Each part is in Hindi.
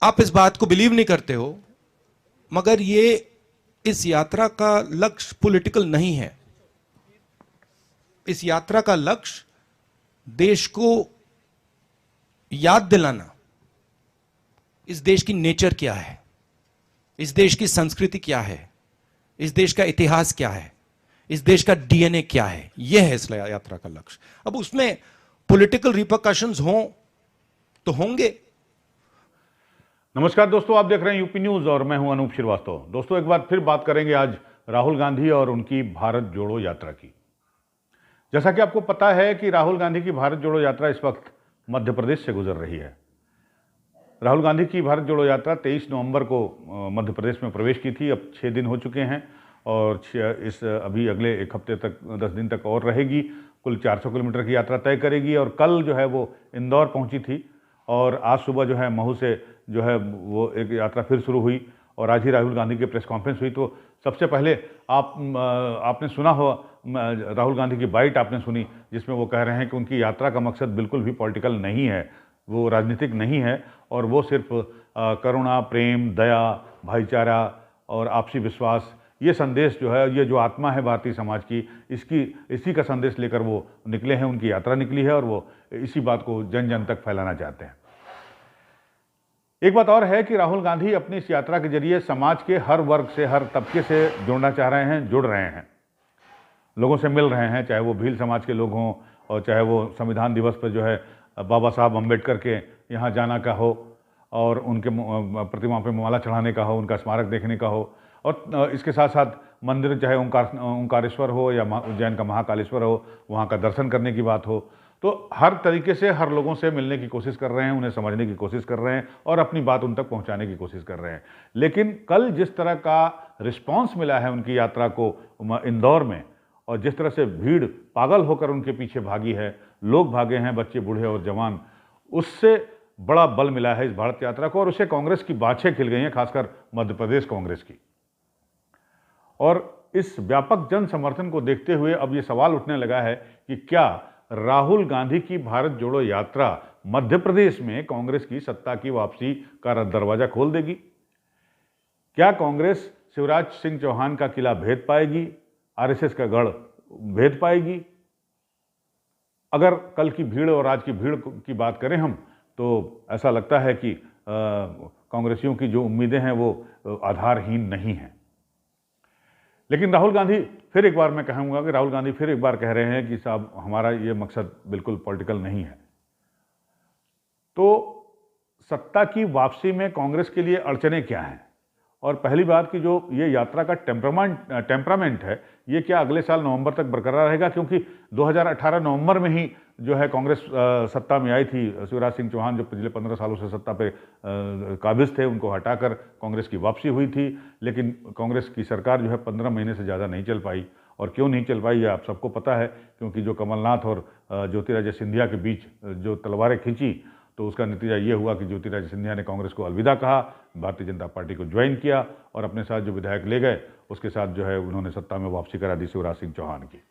आप इस बात को बिलीव नहीं करते हो, मगर ये इस यात्रा का लक्ष्य पॉलिटिकल नहीं है। इस यात्रा का लक्ष्य देश को याद दिलाना, इस देश की नेचर क्या है, इस देश की संस्कृति क्या है, इस देश का इतिहास क्या है, इस देश का डीएनए क्या है, यह है इस यात्रा का लक्ष्य। अब उसमें पॉलिटिकल रिपरकशंस हों तो होंगे। नमस्कार दोस्तों, आप देख रहे हैं यूपी न्यूज और मैं हूं अनूप श्रीवास्तव। दोस्तों, एक बार फिर बात करेंगे आज राहुल गांधी और उनकी भारत जोड़ो यात्रा की। जैसा कि आपको पता है कि राहुल गांधी की भारत जोड़ो यात्रा इस वक्त मध्य प्रदेश से गुजर रही है। राहुल गांधी की भारत जोड़ो यात्रा 23 नवंबर को मध्य प्रदेश में प्रवेश की थी। अब 6 दिन हो चुके हैं और इस अभी अगले एक हफ्ते तक 10 दिन तक और रहेगी। कुल 400 किलोमीटर की यात्रा तय करेगी और कल जो है वो इंदौर पहुंची थी और आज सुबह जो है महू से जो है वो एक यात्रा फिर शुरू हुई और आज ही राहुल गांधी की प्रेस कॉन्फ्रेंस हुई। तो सबसे पहले आपने सुना हो, राहुल गांधी की बाइट आपने सुनी जिसमें वो कह रहे हैं कि उनकी यात्रा का मकसद बिल्कुल भी पॉलिटिकल नहीं है, वो राजनीतिक नहीं है और वो सिर्फ करुणा, प्रेम, दया, भाईचारा और आपसी विश्वास, ये संदेश जो है, ये जो आत्मा है भारतीय समाज की, इसी का संदेश लेकर वो निकले हैं। उनकी यात्रा निकली है और वो इसी बात को जन जन तक फैलाना चाहते हैं। एक बात और है कि राहुल गांधी अपनी इस यात्रा के जरिए समाज के हर वर्ग से, हर तबके से जुड़ना चाह रहे हैं, जुड़ रहे हैं, लोगों से मिल रहे हैं, चाहे वो भील समाज के लोग हों और चाहे वो संविधान दिवस पर जो है बाबा साहब अम्बेडकर के यहाँ जाना का हो और उनके प्रतिमा पर माला चढ़ाने का हो, उनका स्मारक देखने का हो, और इसके साथ साथ मंदिर चाहे ओंकारेश्वर हो या उज्जैन का महाकालेश्वर हो, वहाँ का दर्शन करने की बात हो। तो हर तरीके से हर लोगों से मिलने की कोशिश कर रहे हैं, उन्हें समझने की कोशिश कर रहे हैं और अपनी बात उन तक पहुंचाने की कोशिश कर रहे हैं। लेकिन कल जिस तरह का रिस्पांस मिला है उनकी यात्रा को इंदौर में और जिस तरह से भीड़ पागल होकर उनके पीछे भागी है, लोग भागे हैं, बच्चे, बूढ़े और जवान, उससे बड़ा बल मिला है इस भारत यात्रा को और उससे कांग्रेस की बाछें खिल गई हैं, खासकर मध्य प्रदेश कांग्रेस की। और इस व्यापक जन समर्थन को देखते हुए अब ये सवाल उठने लगा है कि क्या राहुल गांधी की भारत जोड़ो यात्रा मध्य प्रदेश में कांग्रेस की सत्ता की वापसी का दरवाजा खोल देगी? क्या कांग्रेस शिवराज सिंह चौहान का किला भेद पाएगी, आरएसएस का गढ़ भेद पाएगी? अगर कल की भीड़ और आज की भीड़ की बात करें हम, तो ऐसा लगता है कि कांग्रेसियों की जो उम्मीदें हैं वो आधारहीन नहीं हैं। लेकिन राहुल गांधी, फिर एक बार मैं कहूँगा कि राहुल गांधी फिर एक बार कह रहे हैं कि साहब हमारा ये मकसद बिल्कुल पॉलिटिकल नहीं है। तो सत्ता की वापसी में कांग्रेस के लिए अड़चनें क्या हैं? और पहली बात कि जो ये यात्रा का टेम्परामेंट है, ये क्या अगले साल नवंबर तक बरकरार रहेगा? क्योंकि 2018 नवंबर में ही जो है कांग्रेस सत्ता में आई थी। शिवराज सिंह चौहान जो पिछले 15 सालों से सत्ता पे काबिज थे, उनको हटाकर कांग्रेस की वापसी हुई थी। लेकिन कांग्रेस की सरकार जो है 15 महीने से ज़्यादा नहीं चल पाई। और क्यों नहीं चल पाई ये आप सबको पता है, क्योंकि जो कमलनाथ और ज्योतिरादित्य सिंधिया के बीच जो तलवारें खींची, तो उसका नतीजा ये हुआ कि ज्योतिरादित्य सिंधिया ने कांग्रेस को अलविदा कहा, भारतीय जनता पार्टी को ज्वाइन किया और अपने साथ जो विधायक ले गए उसके साथ जो है उन्होंने सत्ता में वापसी करा दी शिवराज सिंह चौहान की।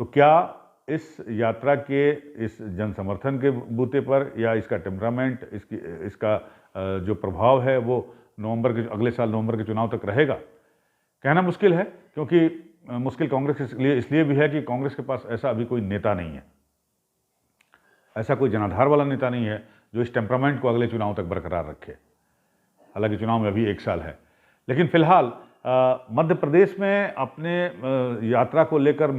तो क्या इस यात्रा के इस जन समर्थन के बूते पर या इसका टेम्परामेंट, इसका जो प्रभाव है वो अगले साल नवंबर के चुनाव तक रहेगा? कहना मुश्किल है, क्योंकि मुश्किल कांग्रेस के लिए इसलिए भी है कि कांग्रेस के पास ऐसा अभी कोई नेता नहीं है, ऐसा कोई जनाधार वाला नेता नहीं है जो इस टेम्परामेंट को अगले चुनाव तक बरकरार रखे। हालांकि चुनाव में अभी 1 साल है। लेकिन फिलहाल मध्य प्रदेश में अपने यात्रा को लेकर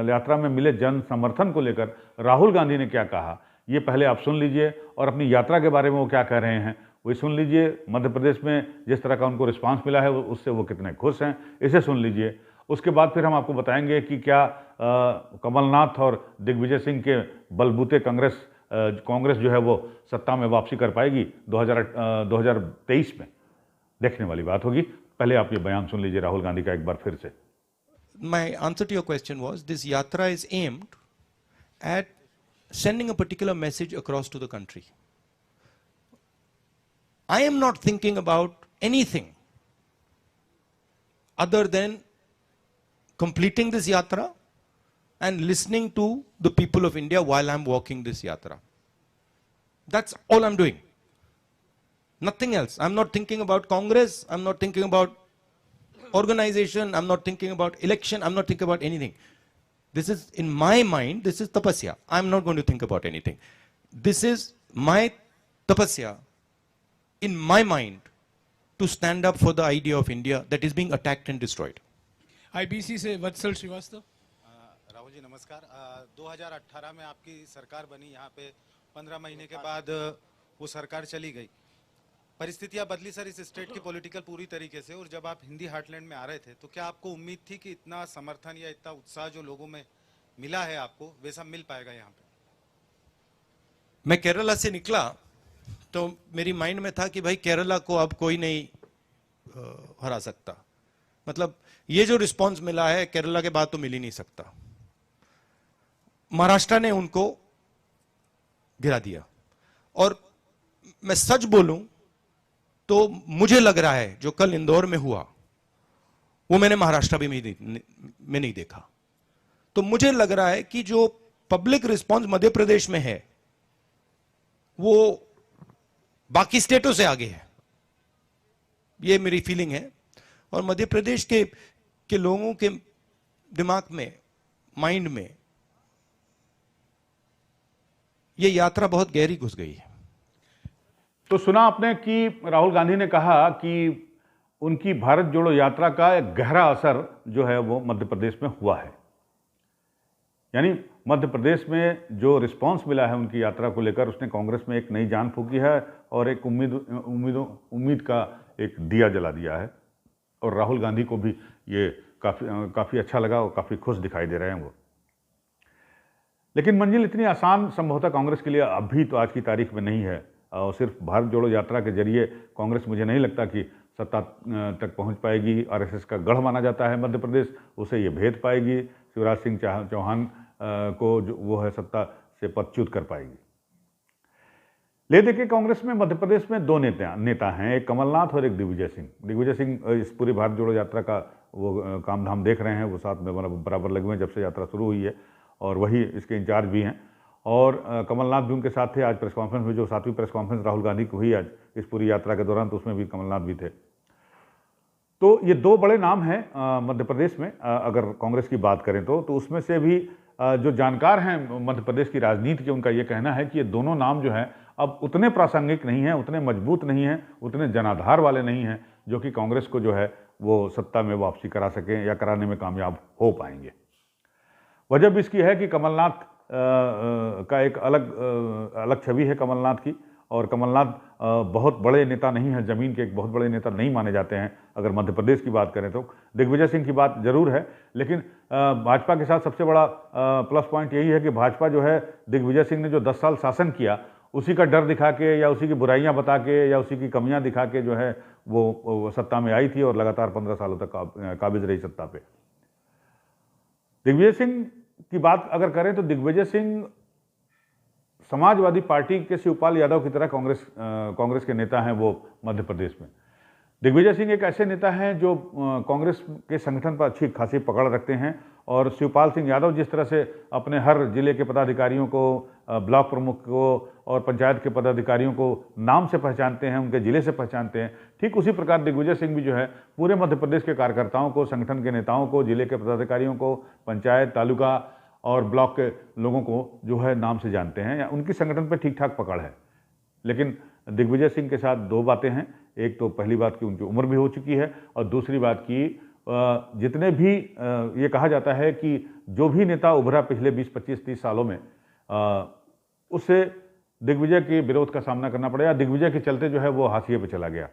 यात्रा में मिले जन समर्थन को लेकर राहुल गांधी ने क्या कहा, ये पहले आप सुन लीजिए और अपनी यात्रा के बारे में वो क्या कह रहे हैं वही सुन लीजिए। मध्य प्रदेश में जिस तरह का उनको रिस्पांस मिला है उससे वो कितने खुश हैं, इसे सुन लीजिए। उसके बाद फिर हम आपको बताएंगे कि क्या कमलनाथ और दिग्विजय सिंह के बलबूते कांग्रेस जो है वो सत्ता में वापसी कर पाएगी 2023 में। देखने वाली बात होगी। पहले आप ये बयान सुन लीजिए राहुल गांधी का एक बार फिर से। My answer to your question was, this yatra is aimed at sending a particular message across to the country. I am not thinking about anything other than completing this yatra and listening to the people of India while I'm walking this yatra. That's all I'm doing. Nothing else. I'm not thinking about Congress. I'm not thinking about organization. I'm not thinking about election. I'm not thinking about anything. This is, in my mind, this is tapasya. I'm not going to think about anything. This is my tapasya in my mind to stand up for the idea of India that is being attacked and destroyed. IBC से वत्सल श्रीवास्तव। राहुल जी नमस्कार। 2018 में आपकी सरकार बनी, यहाँ पे 15 महीने के बाद वो सरकार चली गई। परिस्थितियां बदली सर इस स्टेट की पॉलिटिकल पूरी तरीके से, और जब आप हिंदी हार्टलैंड में आ रहे थे तो क्या आपको उम्मीद थी कि इतना समर्थन या इतना उत्साह जो लोगों में मिला है आपको, वैसा मिल पाएगा यहाँ पे? मैं केरला से निकला तो मेरी माइंड में था कि भाई केरला को अब कोई नहीं हरा सकता। मतलब ये जो रिस्पांस मिला है केरला के बाद तो मिल ही नहीं सकता। महाराष्ट्र ने उनको गिरा दिया, और मैं सच बोलूं तो मुझे लग रहा है जो कल इंदौर में हुआ वो मैंने महाराष्ट्र में नहीं देखा। तो मुझे लग रहा है कि जो पब्लिक रिस्पांस मध्य प्रदेश में है वो बाकी स्टेटों से आगे है, ये मेरी फीलिंग है। और मध्य प्रदेश के लोगों के दिमाग में, माइंड में ये यात्रा बहुत गहरी घुस गई है। तो सुना आपने कि राहुल गांधी ने कहा कि उनकी भारत जोड़ो यात्रा का एक गहरा असर जो है वो मध्य प्रदेश में हुआ है। यानी मध्य प्रदेश में जो रिस्पांस मिला है उनकी यात्रा को लेकर, उसने कांग्रेस में एक नई जान फूंकी है और एक उम्मीद का एक दिया जला दिया है। और राहुल गांधी को भी ये काफ़ी अच्छा लगा और काफ़ी खुश दिखाई दे रहे हैं वो। लेकिन मंजिल इतनी आसान संभवतः कांग्रेस के लिए अभी तो आज की तारीख में नहीं है। और सिर्फ भारत जोड़ो यात्रा के जरिए कांग्रेस, मुझे नहीं लगता कि सत्ता तक पहुंच पाएगी। आरएसएस का गढ़ माना जाता है मध्य प्रदेश, उसे ये भेद पाएगी। शिवराज सिंह चौहान को जो वो है सत्ता से पदच्युत कर पाएगी। ले देखिए, कांग्रेस में मध्य प्रदेश में दो नेता हैं, एक कमलनाथ और एक दिग्विजय सिंह। दिग्विजय सिंह इस पूरी भारत जोड़ो यात्रा का वो काम धाम देख रहे हैं, वो साथ में बराबर लगे हुए हैं जब से यात्रा शुरू हुई है, और वही इसके इंचार्ज भी हैं। और कमलनाथ भी उनके साथ थे। आज प्रेस कॉन्फ्रेंस में जो 7वीं प्रेस कॉन्फ्रेंस राहुल गांधी की हुई आज इस पूरी यात्रा के दौरान, तो उसमें भी कमलनाथ भी थे। तो ये दो बड़े नाम हैं मध्य प्रदेश में। अगर कांग्रेस की बात करें तो उसमें से भी जो जानकार हैं मध्य प्रदेश की राजनीति के, उनका ये कहना है कि ये दोनों नाम जो हैं अब उतने प्रासंगिक नहीं हैं, उतने मजबूत नहीं हैं, उतने जनाधार वाले नहीं हैं जो कि कांग्रेस को जो है वो सत्ता में वापसी करा सकें या कराने में कामयाब हो पाएंगे। वजह भी इसकी है कि कमलनाथ का एक अलग छवि है कमलनाथ की, और कमलनाथ बहुत बड़े नेता नहीं है, जमीन के एक बहुत बड़े नेता नहीं माने जाते हैं अगर मध्य प्रदेश की बात करें तो। दिग्विजय सिंह की बात जरूर है, लेकिन भाजपा के साथ सबसे बड़ा प्लस पॉइंट यही है कि भाजपा जो है, दिग्विजय सिंह ने जो 10 साल शासन किया उसी का डर दिखा के या उसी की बुराइयां बता के या उसी की कमियां दिखा के जो है वो सत्ता में आई थी और लगातार 15 सालों तक काबिज रही सत्ता पे। दिग्विजय सिंह की बात अगर करें तो दिग्विजय सिंह समाजवादी पार्टी के शिवपाल यादव की तरह कांग्रेस के नेता हैं वो मध्य प्रदेश में। दिग्विजय सिंह एक ऐसे नेता हैं जो कांग्रेस के संगठन पर अच्छी खासी पकड़ रखते हैं, और शिवपाल सिंह यादव जिस तरह से अपने हर जिले के पदाधिकारियों को, ब्लॉक प्रमुख को और पंचायत के पदाधिकारियों को नाम से पहचानते हैं, उनके जिले से पहचानते हैं, ठीक उसी प्रकार दिग्विजय सिंह भी जो है पूरे मध्य प्रदेश के कार्यकर्ताओं को, संगठन के नेताओं को, जिले के पदाधिकारियों को, पंचायत, तालुका और ब्लॉक के लोगों को जो है नाम से जानते हैं, या उनकी संगठन पर ठीक ठाक पकड़ है। लेकिन दिग्विजय सिंह के साथ दो बातें हैं। एक तो पहली बात कि उनकी उम्र भी हो चुकी है, और दूसरी बात कि जितने भी ये कहा जाता है कि जो भी नेता उभरा पिछले 20, 25, 30 सालों में, उससे दिग्विजय के विरोध का सामना करना पड़ा, या दिग्विजय के चलते जो है वो हाशिए पे चला गया।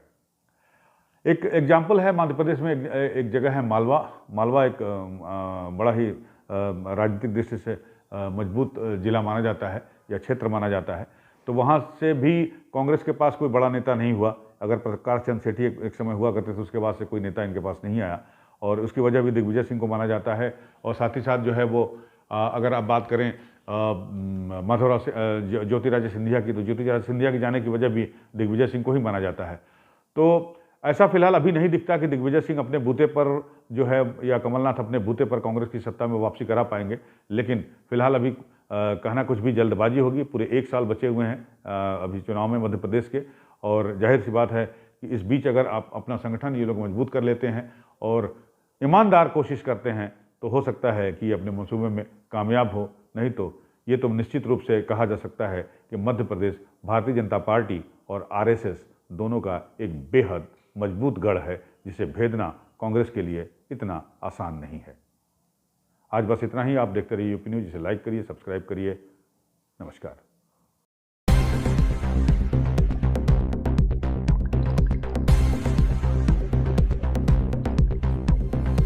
एक एग्जाम्पल है मध्य प्रदेश में, एक जगह है मालवा। मालवा एक बड़ा ही राजनीतिक दृष्टि से मजबूत जिला माना जाता है या क्षेत्र माना जाता है। तो वहाँ से भी कांग्रेस के पास कोई बड़ा नेता नहीं हुआ। अगर प्रकाश चंद्र सेठी एक समय हुआ करते थे, उसके बाद से कोई नेता इनके पास नहीं आया, और उसकी वजह भी दिग्विजय सिंह को माना जाता है। और साथ ही साथ जो है वो अगर आप बात करें मधुरा से ज्योतिरादित्य सिंधिया की, तो ज्योतिरादित्य सिंधिया के जाने की वजह भी दिग्विजय सिंह को ही माना जाता है। तो ऐसा फिलहाल अभी नहीं दिखता कि दिग्विजय सिंह अपने बूते पर जो है, या कमलनाथ अपने बूते पर कांग्रेस की सत्ता में वापसी करा पाएंगे। लेकिन फिलहाल अभी कहना कुछ भी जल्दबाजी होगी। पूरे 1 साल बचे हुए हैं अभी चुनाव में मध्य प्रदेश के, और जाहिर सी बात है कि इस बीच अगर आप अपना संगठन ये लोग मजबूत कर लेते हैं और ईमानदार कोशिश करते हैं तो हो सकता है कि अपने मंसूबे में कामयाब हो, नहीं तो ये तो निश्चित रूप से कहा जा सकता है कि मध्य प्रदेश भारतीय जनता पार्टी और आरएसएस दोनों का एक बेहद मजबूत गढ़ है जिसे भेदना कांग्रेस के लिए इतना आसान नहीं है। आज बस इतना ही। आप देखते रहिए यूपी न्यूज़। इसे लाइक करिए, सब्सक्राइब करिए। नमस्कार।